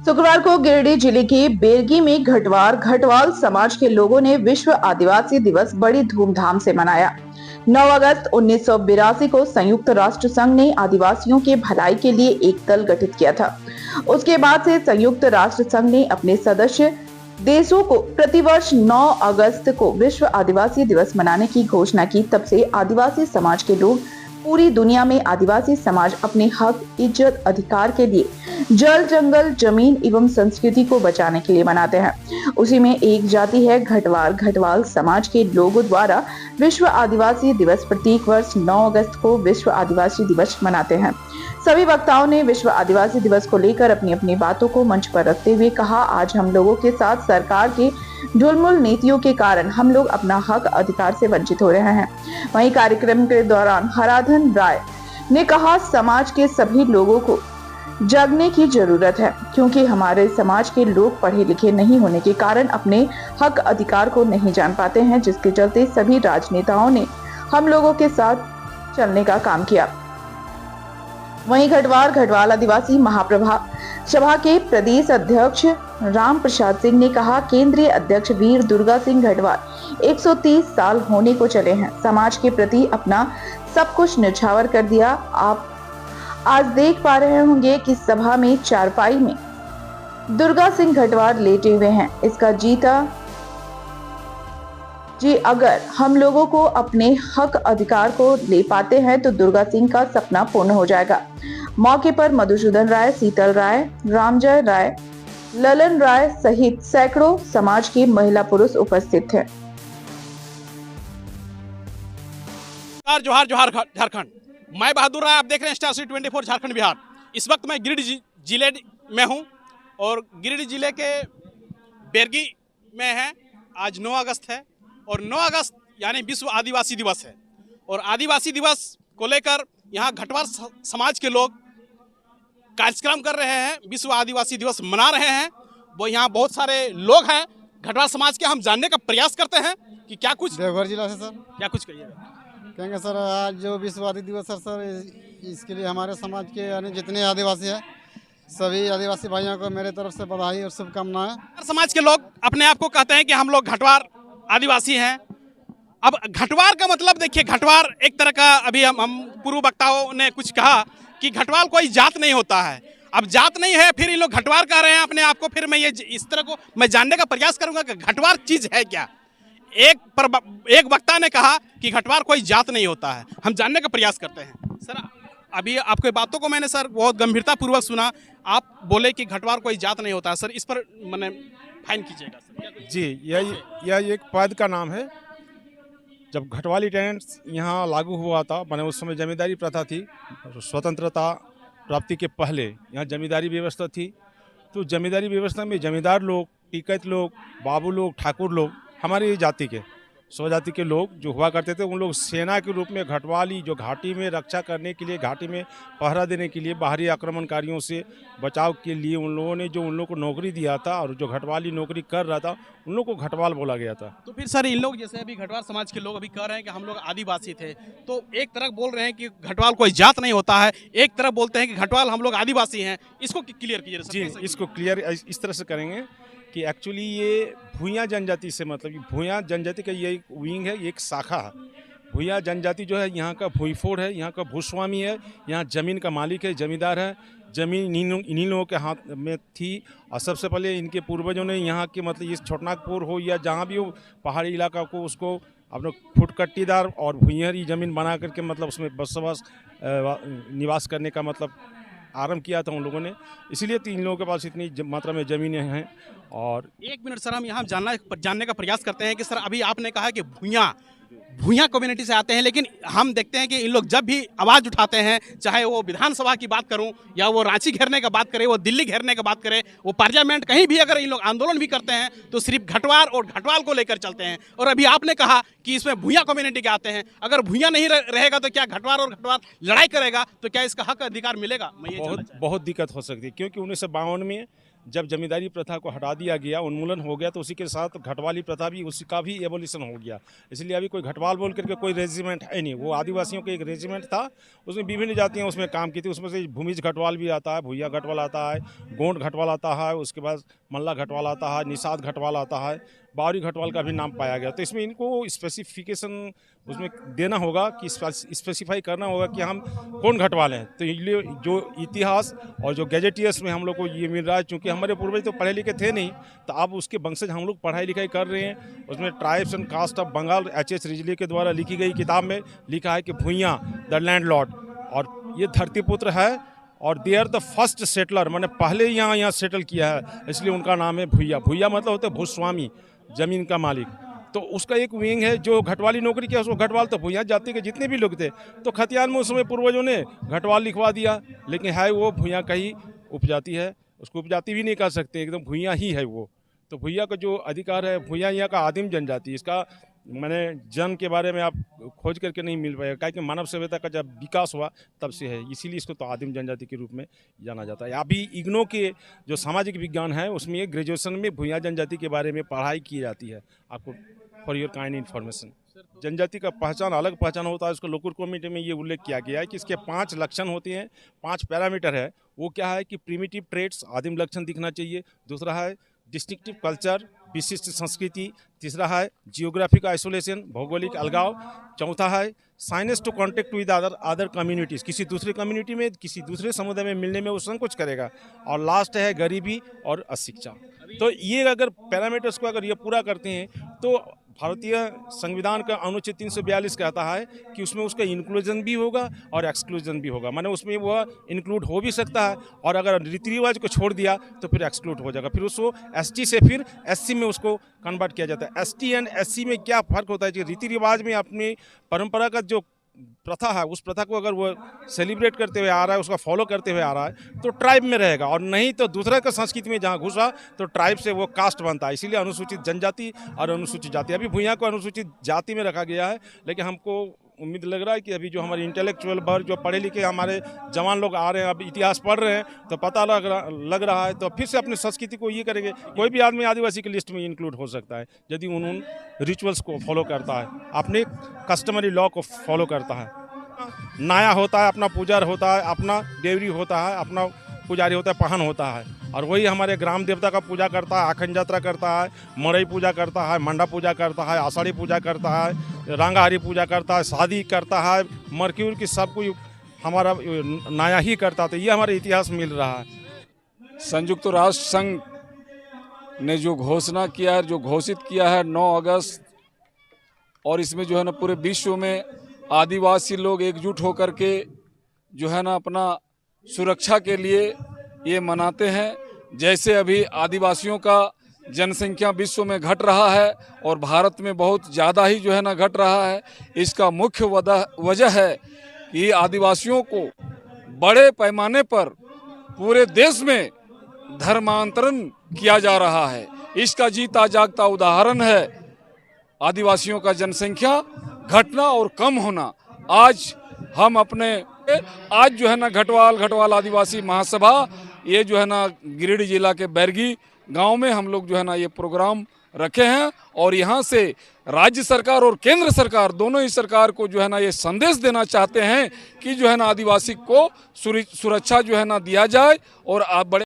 शुक्रवार को गिरिडीह जिले के बेरगी में घटवाल समाज के लोगों ने विश्व आदिवासी दिवस बड़ी धूमधाम से मनाया। 9 अगस्त 1982 को संयुक्त राष्ट्र संघ ने आदिवासियों के भलाई के लिए एक दल गठित किया था। उसके बाद से संयुक्त राष्ट्र संघ ने अपने सदस्य देशों को प्रतिवर्ष 9 अगस्त को विश्व आदिवासी दिवस मनाने की घोषणा की। तब से आदिवासी समाज के लोग पूरी दुनिया में आदिवासी समाज अपने हक, इज्जत, अधिकार के लिए जल, जंगल, जमीन एवं संस्कृति को बचाने के लिए मनाते हैं। उसी में एक जाति है घटवाल समाज के लोगों द्वारा विश्व आदिवासी दिवस प्रत्येक वर्ष 9 अगस्त को विश्व आदिवासी दिवस मनाते हैं। सभी वक्ताओं ने विश्व आदिवासी दिवस को लेकर अपनी अपनी बातों को मंच पर रखते हुए कहा, आज हम लोगों के साथ सरकार के ढुलमुल नीतियों के कारण हम लोग अपना हक, अधिकार से वंचित हो रहे हैं। वहीं कार्यक्रम के दौरान हराधन राय ने कहा, समाज के सभी लोगों को जागने की जरूरत है, क्योंकि हमारे समाज के लोग पढ़े लिखे नहीं होने के कारण अपने हक, अधिकार को नहीं जान पाते हैं, जिसके चलते सभी राजनेताओं ने हम लोगों के साथ चलने का काम किया। वहीं घटवाल आदिवासी महाप्रभा सभा के प्रदेश अध्यक्ष राम प्रसाद सिंह ने कहा, केंद्रीय अध्यक्ष वीर दुर्गा सिंह घटवाल 130 साल होने को चले हैं, समाज के प्रति अपना सब कुछ न्यौछावर कर दिया। आप आज देख पा रहे होंगे कि सभा में चारपाई में दुर्गा सिंह घटवाल लेटे हुए हैं। इसका जीता जी, अगर हम लोगों को अपने हक, अधिकार को ले पाते हैं तो दुर्गा सिंह का सपना पूर्ण हो जाएगा। मौके पर मधुसूदन राय, शीतल राय, रामजय राय, ललन राय सहित सैकड़ों समाज के महिला पुरुष उपस्थित थे। जोहार जोहार झारखंड, मैं बहादुर राय, आप देख रहे हैं स्टार सिटी 24 झारखंड बिहार। इस वक्त मैं गिरिडीह जिले में हूं और गिरिडीह जिले के बेरगी में है। आज 9 अगस्त है और 9 अगस्त यानी विश्व आदिवासी दिवस है और आदिवासी दिवस को लेकर यहाँ घटवाल समाज के लोग कार्यक्रम कर रहे हैं, विश्व आदिवासी दिवस मना रहे हैं। वो यहाँ बहुत सारे लोग हैं घटवाल समाज के, हम जानने का प्रयास करते हैं कि क्या कुछ देवघर जिला से सर क्या कुछ कहिएगा। कहेंगे सर, आज जो विश्व आदिवासी दिवस है सर, इसके लिए हमारे समाज के यानी जितने आदिवासी हैं सभी आदिवासी भाइयों को मेरे तरफ से बधाई और शुभकामनाएं। समाज के लोग अपने आप को कहते हैं कि हम लोग घटवार आदिवासी हैं। अब घटवार का मतलब देखिए, घटवार एक तरह का, अभी हम पूर्व वक्ताओं ने कुछ कहा कि घटवाल कोई जात नहीं होता है। अब जात नहीं है, फिर ये लोग घटवार कह रहे हैं अपने आप को। फिर मैं ये इस तरह को मैं जानने का प्रयास करूंगा कि घटवार चीज है क्या। एक वक्ता ने कहा कि घटवार कोई जात नहीं होता है, हम जानने का प्रयास करते हैं। सर, अभी आपके बातों को मैंने सर बहुत गंभीरता पूर्वक सुना। आप बोले कि घटवार कोई जात नहीं होता है, सर इस पर मैंने फाइन कीजिएगा सर। जी, यह एक पद का नाम है। जब घटवाली टेनेंट्स यहाँ लागू हुआ था, मैंने उस समय जमींदारी प्रथा थी। स्वतंत्रता प्राप्ति के पहले यहाँ जमींदारी व्यवस्था थी। तो जमींदारी व्यवस्था में जमींदार लोग, टिकैत लोग, बाबू लोग, ठाकुर लोग, हमारी जाति के स्वजाति के लोग जो हुआ करते थे, उन लोग सेना के रूप में घटवाली जो घाटी में रक्षा करने के लिए, घाटी में पहरा देने के लिए, बाहरी आक्रमणकारियों से बचाव के लिए उन लोगों ने जो उन लोगों को नौकरी दिया था और जो घटवाली नौकरी कर रहा था, उन लोगों को घटवाल बोला गया था। तो फिर सर, इन लोग जैसे अभी घटवाल समाज के लोग अभी कह रहे हैं कि हम लोग आदिवासी थे, तो एक तरफ बोल रहे हैं कि घटवाल कोई जात नहीं होता है, एक तरफ बोलते हैं कि घटवाल हम लोग आदिवासी हैं। इसको क्लियर कीजिए। जी, इसको क्लियर इस तरह से करेंगे कि एक्चुअली ये भूया जनजाति से, मतलब भूया जनजाति का ये एक विंग है, ये एक शाखा है। भूया जनजाति जो है यहाँ का भूईफोड़ है, यहाँ का भूस्वामी है, यहाँ ज़मीन का मालिक है, जमींदार है। ज़मीन इन्हीं लोगों के हाथ में थी और सबसे पहले इनके पूर्वजों ने यहाँ के, मतलब इस छोटनागपुर हो या जहाँ भी हो पहाड़ी इलाका को, उसको अपने फुटकट्टीदार और भूइयारी ज़मीन बना करके मतलब उसमें बसवास निवास करने का मतलब आरंभ किया था उन लोगों ने। इसीलिए तो इन लोगों के पास इतनी मात्रा में ज़मीनें हैं। और एक मिनट सर, हम यहाँ जानने का प्रयास करते हैं कि सर, अभी आपने कहा कि भूया कम्युनिटी से आते हैं, लेकिन हम देखते हैं कि इन लोग जब भी आवाज़ उठाते हैं, चाहे वो विधानसभा की बात करूं या वो रांची घेरने का बात करें, वो दिल्ली घेरने का बात करें, वो पार्लियामेंट, कहीं भी अगर इन लोग आंदोलन भी करते हैं तो सिर्फ घटवार और घटवाल को लेकर चलते हैं। और अभी आपने कहा कि इसमें भूया कम्युनिटी के आते हैं, अगर भूया नहीं रहेगा तो क्या घटवार और घटवाल लड़ाई करेगा तो क्या इसका हक, अधिकार मिलेगा? बहुत दिक्कत हो सकती है, क्योंकि 1952 में जब जमींदारी प्रथा को हटा दिया गया, उन्मूलन हो गया, तो उसी के साथ घटवाली प्रथा भी, उसका भी एवोल्यूशन हो गया। इसलिए अभी कोई घटवाल बोल करके कोई रेजिमेंट है नहीं। वो आदिवासियों का एक रेजिमेंट था, उसमें विभिन्न जातियाँ उसमें काम की थी। उसमें से भूमिज घटवाल भी आता है, भूया घटवाल आता है, गोंड घटवाल आता है, उसके बाद मल्ला घटवाल आता है, निषाद घटवाल आता है, बावरी घटवाल का भी नाम पाया गया। तो इसमें इनको स्पेसिफिकेशन उसमें देना होगा कि स्पेसिफाई करना होगा कि हम कौन घटवाल हैं। तो ये जो इतिहास और जो गैजेटियर्स में हम लोग को ये मिल रहा है, चूँकि हमारे पूर्वज तो पढ़े लिखे थे नहीं, तो अब उसके वंशज हम लोग पढ़ाई लिखाई कर रहे हैं। उसमें tribes and caste of Bengal H.S. Risley के द्वारा लिखी गई किताब में लिखा है कि भूइयाँ द लैंड लॉर्ड, और ये धरतीपुत्र है और they are the first settler, मैंने पहले यहाँ सेटल किया है, इसलिए उनका नाम है भूइया। भूइया मतलब होता है भूस्वामी, जमीन का मालिक। तो उसका एक विंग है जो घटवाली नौकरी किया, उसको घटवाल। तो भूइया जाति के जितने भी लोग थे, तो खतियान में उस समय पूर्वजों ने घटवाल लिखवा दिया, लेकिन है वो भूइया का ही उपजाति है। उसको उपजाति भी नहीं कह सकते, एकदम भूइया ही है वो। तो भूइया का जो अधिकार है, भूइया यहाँ का आदिम जनजाति, इसका मैंने जन्म के बारे में आप खोज करके नहीं मिल पाएगा, क्योंकि मानव सभ्यता का जब विकास हुआ तब से है, इसीलिए इसको तो आदिम जनजाति के रूप में जाना जाता है। अभी इग्नो के जो सामाजिक विज्ञान है, उसमें ग्रेजुएशन में भूइया जनजाति के बारे में पढ़ाई की जाती है। आपको फॉर योर काइंड इन्फॉर्मेशन, जनजाति का पहचान अलग पहचान होता है। उसको लोकुर कमेटी में ये उल्लेख किया गया है कि इसके 5 लक्षण होते हैं, 5 पैरामीटर है। वो क्या है कि प्रिमिटिव ट्रेट्स, आदिम लक्षण दिखना चाहिए। दूसरा है डिस्टिंक्टिव कल्चर, विशिष्ट संस्कृति। तीसरा है जियोग्राफिक आइसोलेशन, भौगोलिक अलगाव। चौथा है science to contact with other communities, किसी दूसरे कम्युनिटी में, किसी दूसरे समुदाय में मिलने में वो संकोच करेगा। और लास्ट है गरीबी और अशिक्षा। तो ये अगर पैरामीटर्स को अगर ये पूरा करते हैं, तो भारतीय संविधान का अनुच्छेद 342 कहता है कि उसमें उसका इंक्लूजन भी होगा और एक्सक्लूजन भी होगा। माने उसमें वह इंक्लूड हो भी सकता है, और अगर रीति रिवाज को छोड़ दिया तो फिर एक्सक्लूड हो जाएगा। फिर उसको ST से फिर SC में उसको कन्वर्ट किया जाता है। ST एंड SC में क्या फ़र्क होता है कि रीति रिवाज में अपनी परंपरागत जो प्रथा है, उस प्रथा को अगर वो सेलिब्रेट करते हुए आ रहा है, उसका फॉलो करते हुए आ रहा है, तो ट्राइब में रहेगा। और नहीं तो दूसरे का संस्कृति में जहाँ घुसा तो ट्राइब से वो कास्ट बनता है। इसीलिए अनुसूचित जनजाति और अनुसूचित जाति, अभी भूइयाँ को अनुसूचित जाति में रखा गया है। लेकिन हमको उम्मीद लग रहा है कि अभी जो हमारे इंटेलेक्चुअल वर्ग, जो पढ़े लिखे हमारे जवान लोग आ रहे हैं, अब इतिहास पढ़ रहे हैं, तो पता लग रहा है, तो फिर से अपनी संस्कृति को ये करेंगे। कोई भी आदमी आदिवासी की लिस्ट में इंक्लूड हो सकता है यदि उन्होंने रिचुअल्स को फॉलो करता है, अपने कस्टमरी लॉ को फॉलो करता है। नाया होता है, अपना पुजार होता है, अपना देवरी होता है, अपना पुजारी होता है, पहन होता है, और वही हमारे ग्राम देवता का पूजा करता है, आखन यात्रा करता है, मड़ई पूजा करता है, मंडा पूजा करता है, आषाढ़ी पूजा करता है, रंगाहारी पूजा करता है, शादी करता है, मरक्यूर की सब कोई हमारा नाया ही करता। तो ये हमारे इतिहास मिल रहा है। संयुक्त राष्ट्र संघ ने जो घोषणा किया है, जो घोषित किया है 9 अगस्त, और इसमें जो है ना पूरे विश्व में आदिवासी लोग एकजुट होकर के जो है ना अपना सुरक्षा के लिए ये मनाते हैं। जैसे अभी आदिवासियों का जनसंख्या विश्व में घट रहा है और भारत में बहुत ज़्यादा ही जो है ना घट रहा है। इसका मुख्य वजह है कि आदिवासियों को बड़े पैमाने पर पूरे देश में धर्मांतरण किया जा रहा है। इसका जीता जागता उदाहरण है आदिवासियों का जनसंख्या घटना और कम होना। आज जो है ना घटवाल आदिवासी महासभा, ये जो है ना गिरिडीह जिला के बैरगी गांव में हम लोग जो है ना ये प्रोग्राम रखे हैं, और यहाँ से राज्य सरकार और केंद्र सरकार दोनों ही सरकार को जो है ना ये संदेश देना चाहते हैं कि जो है ना आदिवासी को सुरक्षा जो है ना दिया जाए, और आप बड़े